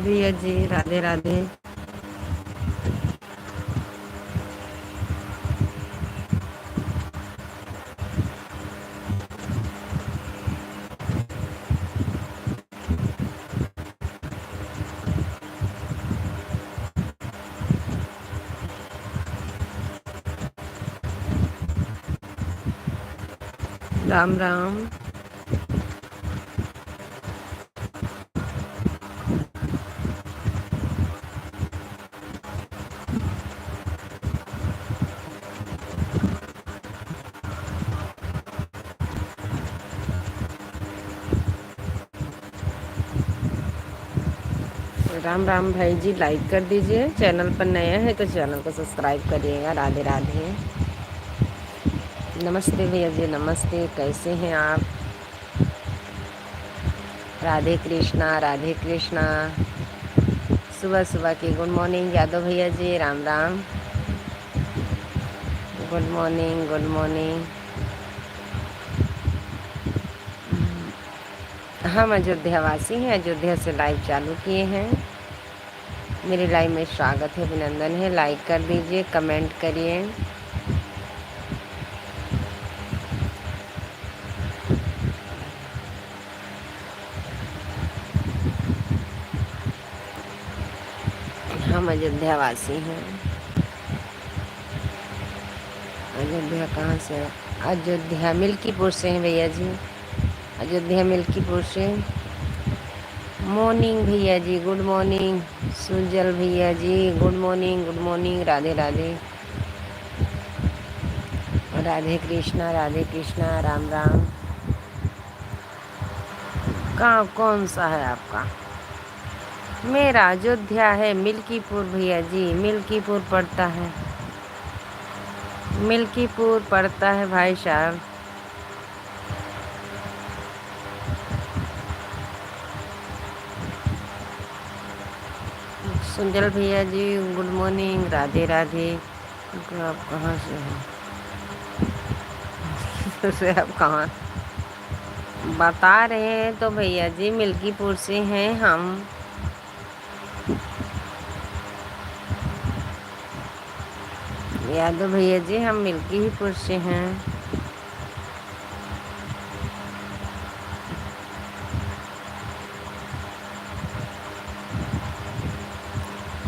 भैया जी, राधे राधे। राम राम। राम राम भाई जी, लाइक कर दीजिए। चैनल पर नए हैं तो चैनल को सब्सक्राइब करिएगा। राधे राधे। नमस्ते भैया जी, नमस्ते। कैसे हैं आप? राधे कृष्णा, राधे कृष्णा। सुबह सुबह की गुड मॉर्निंग यादव भैया ji, Ram Ram. Good morning, good morning. हम अयोध्या वासी हैं, अयोध्या से लाइव चालू किए हैं। मेरे लाइव में स्वागत है, अभिनंदन है। लाइक कर दीजिए, कमेंट करिए। हम अयोध्या वासी हैं। अयोध्या कहाँ से? अयोध्या मिल्कीपुर से हैं भैया जी। अयोध्या मिल्कीपुर से। मॉर्निंग भैया जी, गुड मॉर्निंग। सुजल भैया ji, good morning, good morning. Radhe Radhe. Radhe Krishna, Radhe Krishna, Ram Ram. कहाँ, कौन सा है आपका? मेरा अयोध्या है, मिल्कीपुर भैया जी। मिल्कीपुर पड़ता है, मिल्कीपुर पड़ता है भाई साहब। सुजल भैया जी, गुड मॉर्निंग, राधे राधे। आप कहाँ से हैं? से आप कहाँ बता रहे हैं तो भैया जी, मिल्कीपुर से हैं हम। यादव भैया जी, हम मिल्कीपुर से हैं।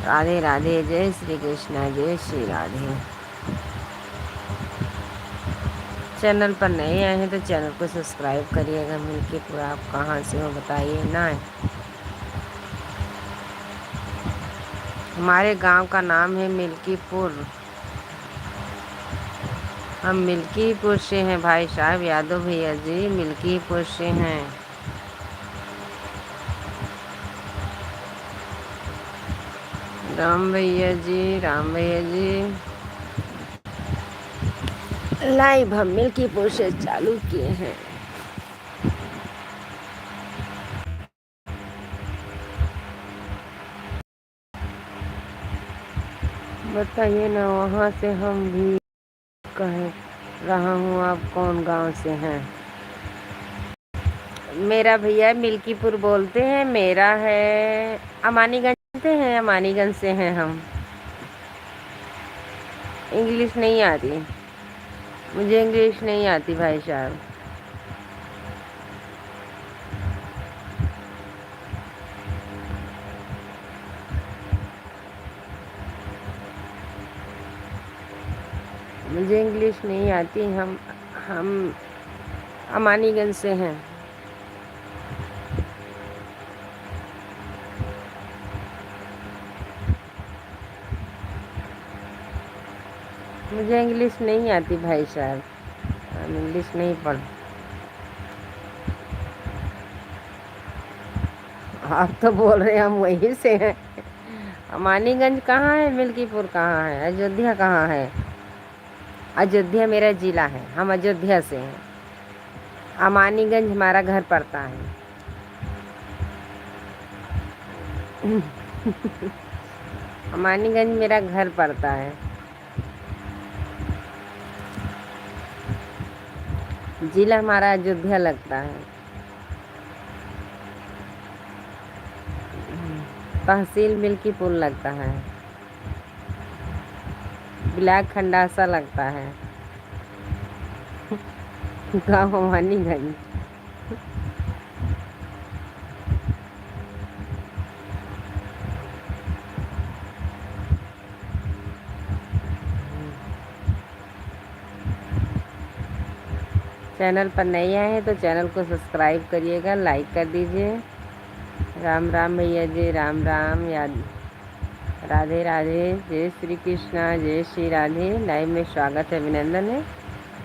राधे राधे। जय श्री कृष्णा, जय श्री राधे। चैनल पर नए आए हैं तो चैनल को सब्सक्राइब करिएगा। मिल्कीपुर आप कहाँ से हो बताइए ना। हमारे गांव का नाम है मिल्कीपुर। हम मिल्कीपुर से हैं भाई साहब। यादव भैया जी, मिल्कीपुर से हैं। राम भैया जी, राम भैया जी। लाइव हम मिल्कीपुर से चालू किए हैं। बताइए ना, वहाँ से हम भी कह रहा हूँ। आप कौन गांव से हैं? मेरा भैया मिल्कीपुर बोलते हैं। मेरा है अमानीगंज से हैं, अमानीगंज से हैं हम। इंग्लिश नहीं आती मुझे, इंग्लिश नहीं आती भाई साहब। मुझे इंग्लिश नहीं आती। हम अमानीगंज से हैं। मुझे इंग्लिश नहीं आती भाई साहब, हम इंग्लिश नहीं पढ़। आप तो बोल रहे हैं हम वहीं से हैं। अमानीगंज कहाँ है? मिल्कीपुर कहाँ है? अयोध्या कहाँ है? अयोध्या मेरा जिला है, हम अयोध्या से हैं। अमानीगंज हमारा घर पड़ता है। अमानीगंज मेरा घर पड़ता है। जिला हमारा अयोध्या लगता है। तहसील मिल्कीपुर लगता है, ब्लैक खंडासा लगता है, गाँव भवानीगंज। चैनल पर नए आए हैं तो चैनल को सब्सक्राइब करिएगा, लाइक कर दीजिए। राम राम भैया जी, राम राम। याद राधे राधे, जय श्री कृष्णा, जय श्री राधे। लाइव में स्वागत है, अभिनंदन है।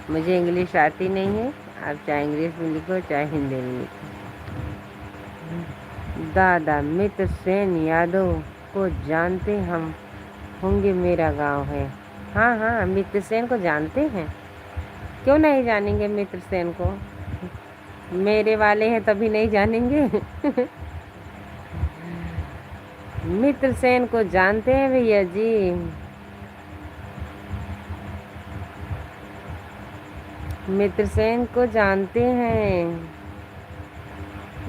मुझे इंग्लिश आती नहीं है, आप चाहे इंग्लिश में लिखो चाहे हिंदी में लिखो। दादा मित्र सेन यादव को जानते हम होंगे, मेरा गांव है। हाँ हाँ, मित्र सेन को जानते हैं, क्यों नहीं जानेंगे मित्र सेन को। मेरे वाले हैं तभी नहीं जानेंगे। मित्र सेन को जानते हैं भैया जी। मित्र सेन को जानते हैं,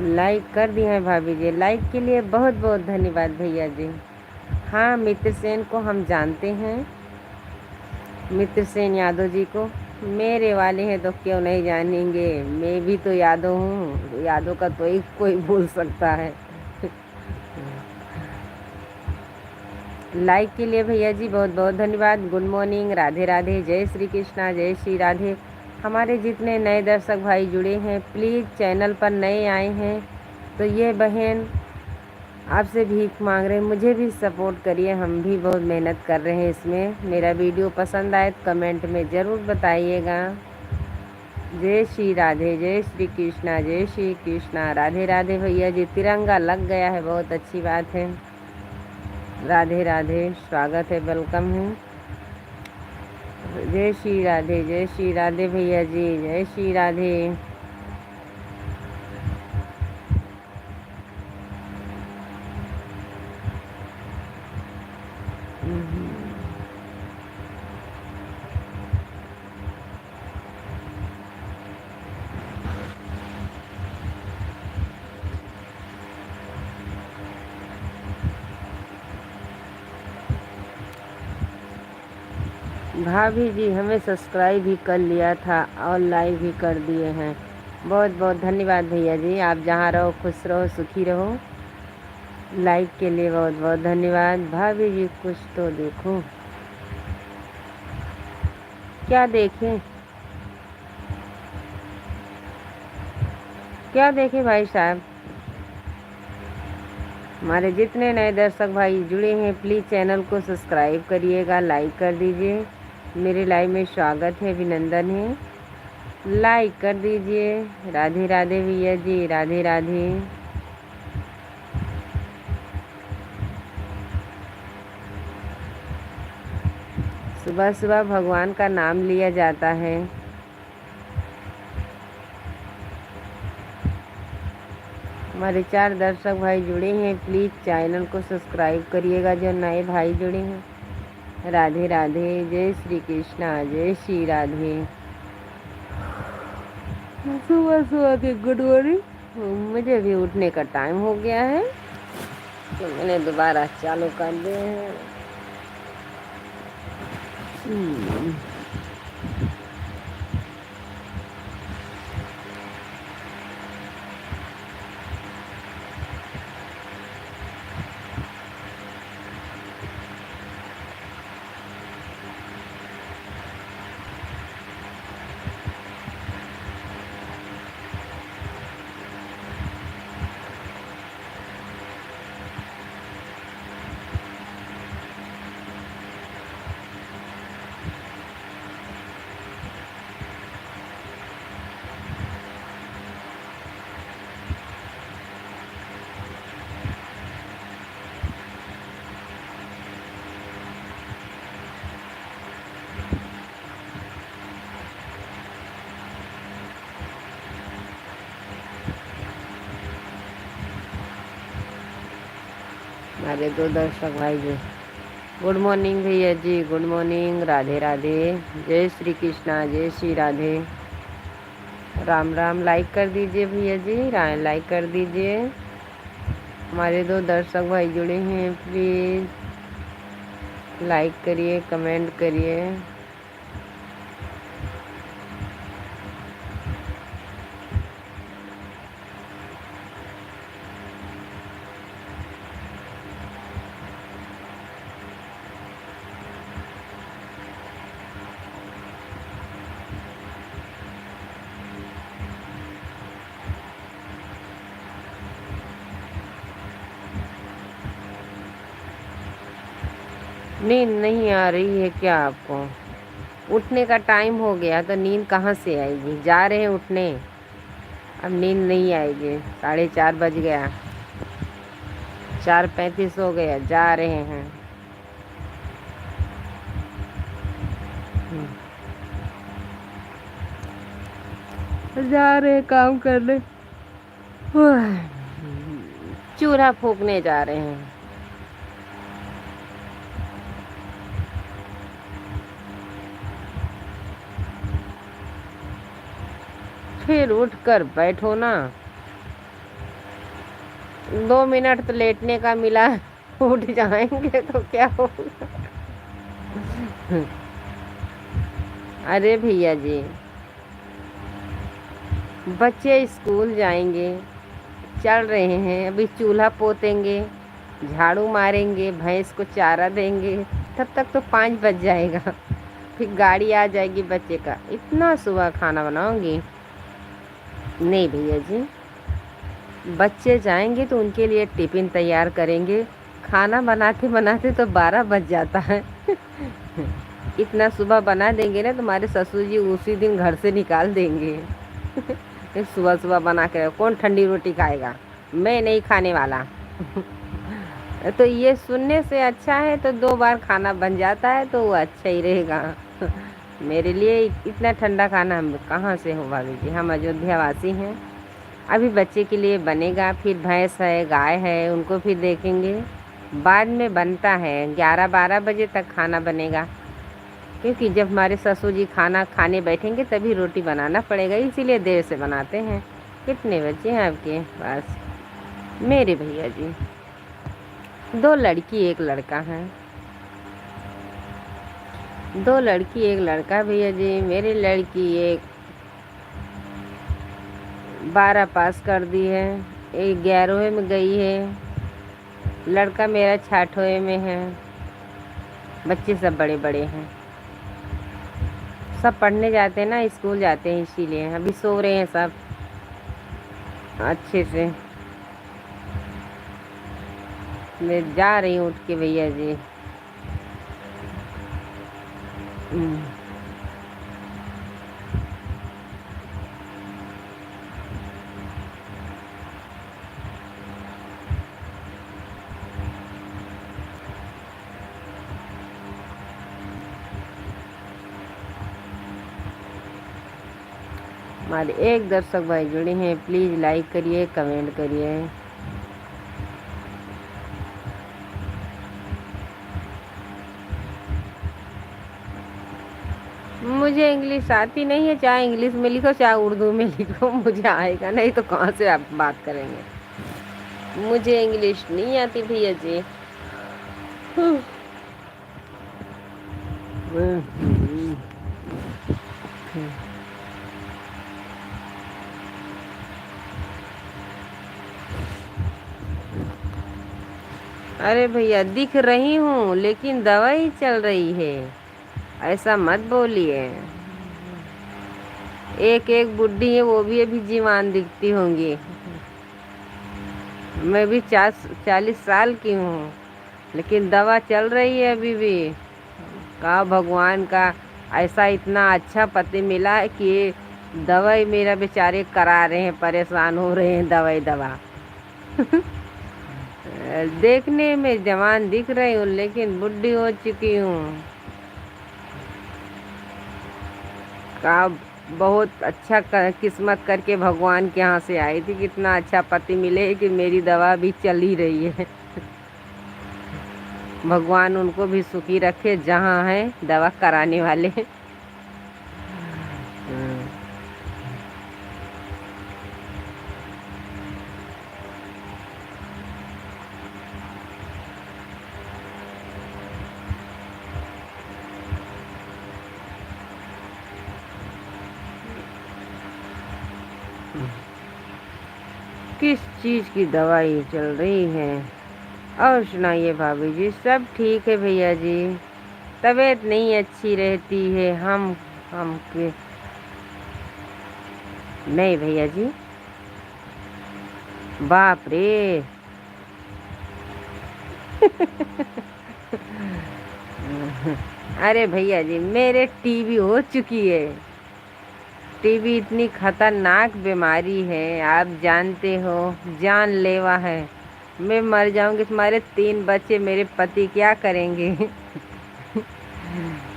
लाइक कर दिए हैं भाभी जी। लाइक के लिए बहुत बहुत धन्यवाद भैया जी। हाँ, मित्र सेन को हम जानते हैं, मित्र सेन यादव जी को। मेरे वाले हैं तो क्यों नहीं जानेंगे, मैं भी तो यादव हूँ, यादव का तो एक कोई भूल सकता है। लाइक के लिए भैया जी बहुत बहुत धन्यवाद। गुड मॉर्निंग, राधे राधे, जय श्री कृष्णा, जय श्री राधे। हमारे जितने नए दर्शक भाई जुड़े हैं, प्लीज़ चैनल पर नए आए हैं तो ये बहन आपसे भीख मांग रहे हैं, मुझे भी सपोर्ट करिए, हम भी बहुत मेहनत कर रहे हैं इसमें। मेरा वीडियो पसंद आए तो कमेंट में ज़रूर बताइएगा। जय श्री राधे, जय श्री कृष्णा, जय श्री कृष्णा, राधे राधे भैया जी। तिरंगा लग गया है, बहुत अच्छी बात है। राधे राधे, स्वागत है, वेलकम है। जय श्री राधे, जय श्री राधे भैया जी, जय श्री राधे। भाभी जी हमें सब्सक्राइब भी कर लिया था और लाइक भी कर दिए हैं, बहुत बहुत धन्यवाद भैया जी। आप जहाँ रहो खुश रहो, सुखी रहो। लाइक के लिए बहुत बहुत धन्यवाद। भाभी जी कुछ तो देखो। क्या देखें, क्या देखें भाई साहब। हमारे जितने नए दर्शक भाई जुड़े हैं, प्लीज़ चैनल को सब्सक्राइब करिएगा, लाइक कर दीजिए। मेरे लाइव में स्वागत है, अभिनंदन है, लाइक कर दीजिए। राधे राधे भैया जी, राधे राधे। सुबह सुबह भगवान का नाम लिया जाता है। हमारे 4 दर्शक भाई जुड़े हैं, प्लीज़ चैनल को सब्सक्राइब करिएगा जो नए भाई जुड़े हैं। राधे राधे, जय श्री कृष्णा, जय श्री राधे। सुबह सुबह के गुड मॉर्निंग। मुझे भी उठने का टाइम हो गया है तो मैंने दोबारा चालू कर दिए हैं। हमारे 2 दर्शक भाई जी, गुड मॉर्निंग भैया जी, गुड मॉर्निंग, राधे राधे, जय श्री कृष्णा, जय श्री राधे, राम राम। लाइक कर दीजिए भैया जी, लाइक कर दीजिए। हमारे 2 दर्शक भाई जुड़े हैं, प्लीज़ लाइक करिए, कमेंट करिए। नींद नहीं आ रही है क्या आपको? उठने का टाइम हो गया तो नींद कहाँ से आएगी? जा रहे हैं उठने, अब नींद नहीं आएगी। 4:30 बज गया, 4:35 हो गया, जा रहे हैं। जा रहे हैं काम करने, चूल्हा फूकने जा रहे हैं। फिर उठ कर बैठो ना, 2 मिनट तो लेटने का मिला, उठ जाएंगे तो क्या होगा? अरे भैया जी, बच्चे स्कूल जाएंगे, चल रहे हैं, अभी चूल्हा पोतेंगे, झाड़ू मारेंगे, भैंस को चारा देंगे, तब तक तो 5 बज जाएगा। फिर गाड़ी आ जाएगी बच्चे का, इतना सुबह खाना बनाऊंगी? नहीं भैया जी, बच्चे जाएंगे तो उनके लिए टिफ़िन तैयार करेंगे, खाना बनाते बनाते तो 12 बज जाता है। इतना सुबह बना देंगे ना, तुम्हारे ससुर जी उसी दिन घर से निकाल देंगे। सुबह सुबह बना के कौन ठंडी रोटी खाएगा? मैं नहीं खाने वाला। तो ये सुनने से अच्छा है तो 2 बार खाना बन जाता है तो वो अच्छा ही रहेगा। मेरे लिए इतना ठंडा खाना हम कहाँ से हो भाभी जी, हम अयोध्या वासी हैं। अभी बच्चे के लिए बनेगा, फिर भैंस है, गाय है, उनको फिर देखेंगे, बाद में बनता है। 11-12 बजे तक खाना बनेगा, क्योंकि जब हमारे ससुर जी खाना खाने बैठेंगे तभी रोटी बनाना पड़ेगा, इसीलिए देर से बनाते हैं। कितने बच्चे हैं आपके पास? मेरे भैया जी 2 लड़की 1 लड़का है। 2 लड़की 1 लड़का भैया जी। मेरी लड़की एक 12 पास कर दी है, एक 11वीं में गई है, लड़का मेरा 6ठवीं में है। बच्चे सब बड़े बड़े हैं, सब पढ़ने जाते हैं ना, स्कूल जाते हैं, इसीलिए अभी सो रहे हैं सब अच्छे से। मैं जा रही हूँ उठ के भैया जी। हमारे 1 दर्शक भाई जुड़े हैं, प्लीज़ लाइक करिए, कमेंट करिए। मुझे इंग्लिश आती नहीं है, चाहे इंग्लिश में लिखो चाहे उर्दू में लिखो, मुझे आएगा नहीं तो कहाँ से आप बात करेंगे? मुझे इंग्लिश नहीं आती भैया जी। अरे भैया दिख रही हूँ लेकिन दवाई चल रही है, ऐसा मत बोलिए। एक बुढ़ी है, वो भी अभी जीवान दिखती होंगी। मैं भी 40 साल की हूँ, लेकिन दवा चल रही है अभी भी। का भगवान का ऐसा इतना अच्छा पति मिला है कि दवाई मेरा बेचारे करा रहे हैं, परेशान हो रहे हैं दवाई दवा। देखने में जवान दिख रही हूँ लेकिन बुढ़ी हो चुकी हूँ। का बहुत अच्छा किस्मत करके भगवान के यहाँ से आई थी, कितना अच्छा पति मिले कि मेरी दवा भी चल ही रही है। भगवान उनको भी सुखी रखे जहाँ है दवा कराने वाले। किस चीज़ की दवाई चल रही है? और सुनाइए भाभी जी, सब ठीक है भैया जी। तबीयत नहीं अच्छी रहती है। हम के नहीं भैया जी। बाप रे। अरे भैया जी, मेरे टीबी हो चुकी है। टीबी इतनी खतरनाक बीमारी है, आप जानते हो, जानलेवा है। मैं मर जाऊंगी, तुम्हारे 3 बच्चे, मेरे पति क्या करेंगे?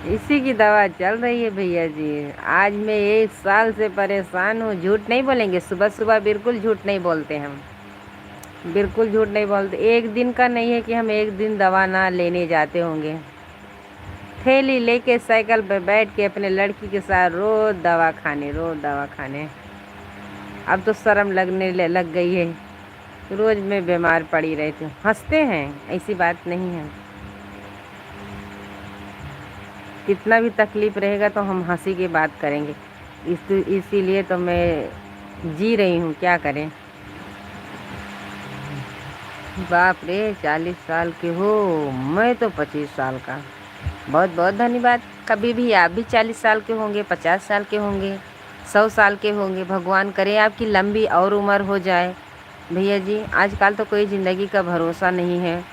इसी की दवा चल रही है भैया जी। आज मैं 1 साल से परेशान हूँ। झूठ नहीं बोलेंगे, सुबह सुबह बिल्कुल झूठ नहीं बोलते हम। बिल्कुल झूठ नहीं बोलते। एक दिन का नहीं है कि हम एक दिन दवा ना लेने जाते होंगे। थैली लेके साइकिल पे बैठ के अपने लड़की के साथ रोज दवा खाने। अब तो शर्म लगने लग गई है। रोज मैं बीमार पड़ी रहती हूँ। हंसते हैं, ऐसी बात नहीं है। कितना भी तकलीफ रहेगा तो हम हंसी की बात करेंगे। इसीलिए तो मैं जी रही हूँ, क्या करें। बाप रे, 40 साल के हो, मैं तो 25 साल का। बहुत बहुत धन्यवाद। कभी भी आप भी 40 साल के होंगे, 50 साल के होंगे, 100 साल के होंगे। भगवान करे आपकी लंबी और उम्र हो जाए। भैया जी, आजकल तो कोई ज़िंदगी का भरोसा नहीं है।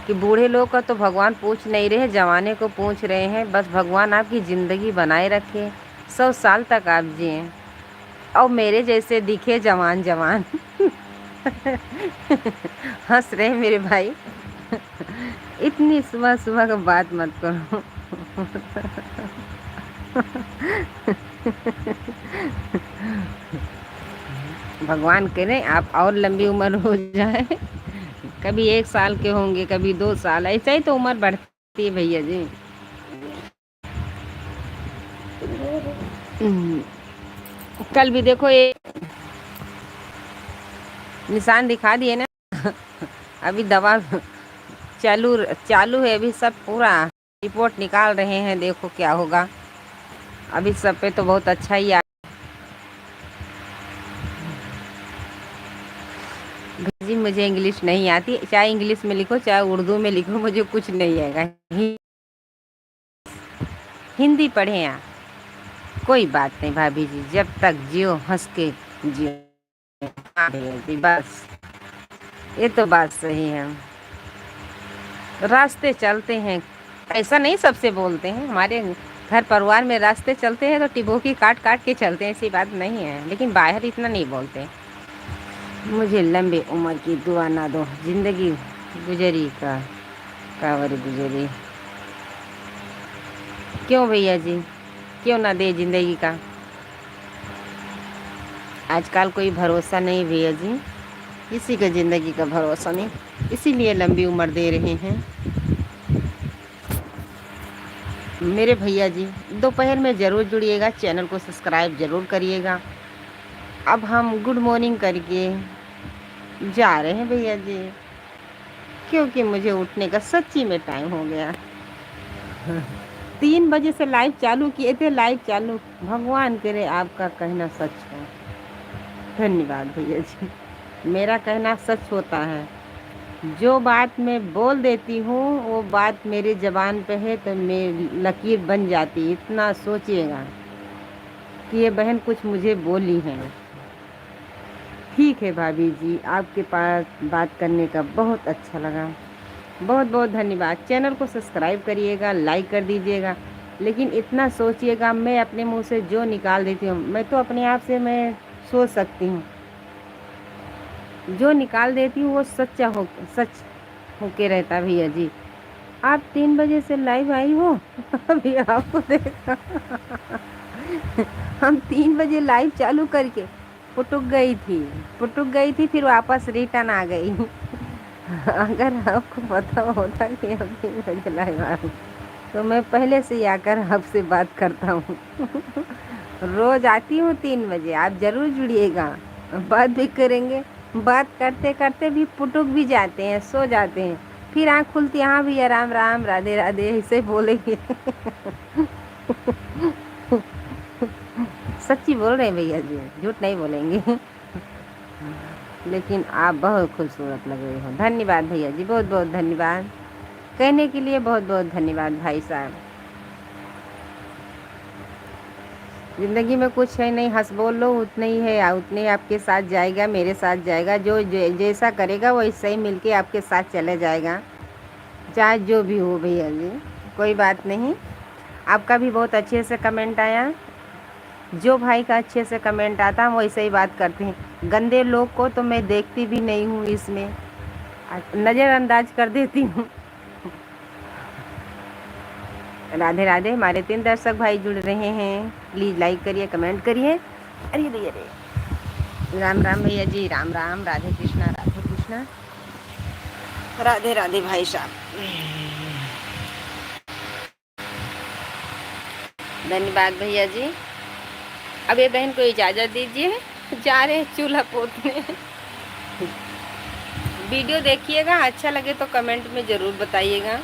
कि बूढ़े लोग का तो भगवान पूछ नहीं रहे, जवाने को पूछ रहे हैं। बस भगवान आपकी ज़िंदगी बनाए रखे, 100 साल तक आप जिए और मेरे जैसे दिखे जवान जवान। हंस रहे मेरे भाई। इतनी सुबह सुबह का बात मत करो। भगवान करे आप और लंबी उम्र हो जाए। कभी 1 साल के होंगे, कभी 2 साल, ऐसा ही तो उम्र बढ़ती है भैया जी। कल भी देखो ये निशान दिखा दिए ना। अभी दवा चालू चालू है, अभी सब पूरा रिपोर्ट निकाल रहे हैं, देखो क्या होगा। अभी सब पे तो बहुत अच्छा ही जी। मुझे इंग्लिश नहीं आती, चाहे इंग्लिश में लिखो चाहे उर्दू में लिखो, मुझे कुछ नहीं आएगा। हिंदी पढ़े आप, कोई बात नहीं भाभी जी, जब तक जियो हंस के जियो। हाँ भैया जी, बस ये तो बात सही है। रास्ते चलते हैं, ऐसा नहीं सबसे बोलते हैं। हमारे घर परिवार में रास्ते चलते हैं तो टिबोकी काट काट के चलते हैं, ऐसी बात नहीं है। लेकिन बाहर इतना नहीं बोलते। मुझे लंबी उम्र की दुआ ना दो, जिंदगी गुजरी का कांवर गुजरी। क्यों भैया जी, क्यों ना दे जिंदगी का? आजकल कोई भरोसा नहीं भैया जी, किसी का ज़िंदगी का भरोसा नहीं, इसीलिए लंबी उम्र दे रहे हैं मेरे भैया जी। दोपहर में ज़रूर जुड़िएगा, चैनल को सब्सक्राइब ज़रूर करिएगा। अब हम गुड मॉर्निंग करके जा रहे हैं भैया जी, क्योंकि मुझे उठने का सच्ची में टाइम हो गया। 3 बजे से लाइव चालू किए थे, लाइव चालू, भगवान करे आपका कहना सच हो। धन्यवाद भैया जी, मेरा कहना सच होता है। जो बात मैं बोल देती हूँ वो बात मेरी ज़बान पे है तो मेरी लकीर बन जाती। इतना सोचिएगा कि ये बहन कुछ मुझे बोली है। ठीक है भाभी जी, आपके पास बात करने का बहुत अच्छा लगा। बहुत बहुत धन्यवाद। चैनल को सब्सक्राइब करिएगा, लाइक कर दीजिएगा। लेकिन इतना सोचिएगा, मैं अपने मुंह से जो निकाल देती हूँ, मैं तो अपने आप से मैं सोच सकती हूँ, जो निकाल देती हूँ वो सच होके रहता भैया जी। आप 3 बजे से लाइव आई हो। अभी आपको देखा। हम 3 बजे लाइव चालू करके पुटुक गई थी, फिर वापस रिटर्न आ गई। अगर आपको पता होता कि हम 3 बजे लाइव आ, तो मैं पहले से ही आकर आपसे बात करता हूँ। रोज आती हूँ 3 बजे, आप ज़रूर जुड़िएगा, बात भी करेंगे। बात करते करते भी पुटुक भी जाते हैं, सो जाते हैं, फिर आँख खुलती, हाँ भैया राम राम, राधे राधे, ऐसे बोलेंगे। सच्ची बोल रहे हैं भैया जी, झूठ नहीं बोलेंगे। लेकिन आप बहुत खूबसूरत लग रहे हो। धन्यवाद भैया जी, बहुत बहुत धन्यवाद। कहने के लिए बहुत बहुत धन्यवाद भाई साहब। ज़िंदगी में कुछ है नहीं, हंस बोल लो उतने ही है, उतने ही आपके साथ जाएगा, मेरे साथ जाएगा। जो जैसा करेगा वैसे ही मिलके आपके साथ चले जाएगा, चाहे जो भी हो भैया जी, कोई बात नहीं। आपका भी बहुत अच्छे से कमेंट आया। जो भाई का अच्छे से कमेंट आता हम वैसे ही बात करते हैं। गंदे लोग को तो मैं देखती भी नहीं हूँ, इसमें नज़रअंदाज कर देती हूँ। राधे राधे। हमारे 3 दर्शक भाई जुड़ रहे हैं, प्लीज़ लाइक करिए, कमेंट करिए। अरे अरे अरे, राम राम भैया जी, राम राम। राधे कृष्णा, राधे कृष्णा, राधे राधे भाई साहब। धन्यवाद भैया जी। अब ये बहन को इजाज़त दीजिए, जा रहे चूल्हा पोतने। वीडियो देखिएगा, अच्छा लगे तो कमेंट में ज़रूर बताइएगा,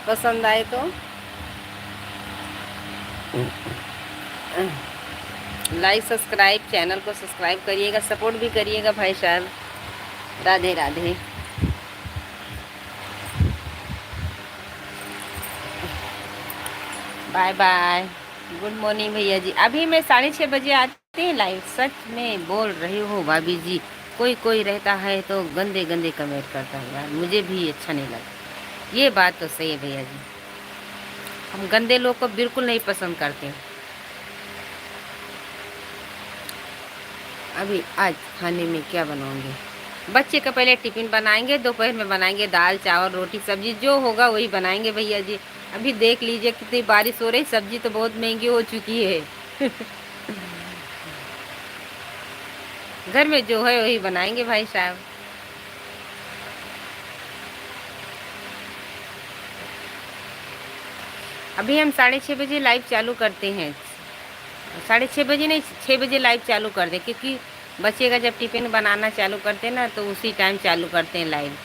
पसंद आए तो लाइक सब्सक्राइब, चैनल को सब्सक्राइब करिएगा, सपोर्ट भी करिएगा भाई साहब। Radhe Radhe. Bye bye, good morning भैया जी। अभी मैं 6:30 बजे आते हैं लाइव। सच में बोल रही हूँ भाभी जी, कोई कोई रहता है तो गंदे गंदे कमेंट करता है यार, मुझे भी अच्छा नहीं लगता। ये बात तो सही है भैया जी, हम गंदे लोग को बिल्कुल नहीं पसंद करते। अभी आज खाने में क्या बनाऊंगे? बच्चे का पहले टिफिन बनाएंगे, दोपहर में बनाएंगे दाल चावल रोटी सब्जी, जो होगा वही बनाएंगे भैया जी। अभी देख लीजिए कितनी बारिश हो रही, सब्जी तो बहुत महंगी हो चुकी है। घर में जो है वही बनाएंगे भाई साहब। अभी हम 6:30 बजे लाइव चालू करते हैं। 6:30 बजे नहीं, 6 बजे लाइव चालू कर दें, क्योंकि बच्चे का जब टिफिन बनाना चालू करते हैं ना, तो उसी टाइम चालू करते हैं लाइव।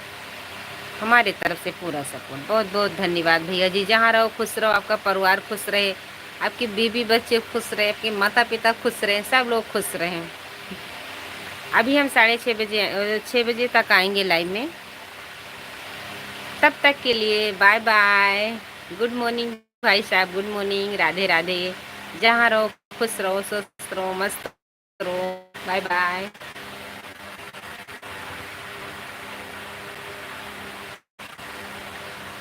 हमारे तरफ से पूरा सपोर्ट। बहुत बहुत धन्यवाद भैया जी। जहाँ रहो खुश रहो, आपका परिवार खुश रहे, आपकी बीवी बच्चे खुश रहे, आपके माता पिता खुश रहे, सब लोग खुश रहें। अभी हम 6:30 बजे तक आएंगे लाइव में। तब तक के लिए बाय बाय, गुड मॉर्निंग भाई साहब, गुड मॉर्निंग, राधे राधे। जहाँ रहो खुश रहो, स्वस्थ रहो, मस्त रहो, बाय बाय।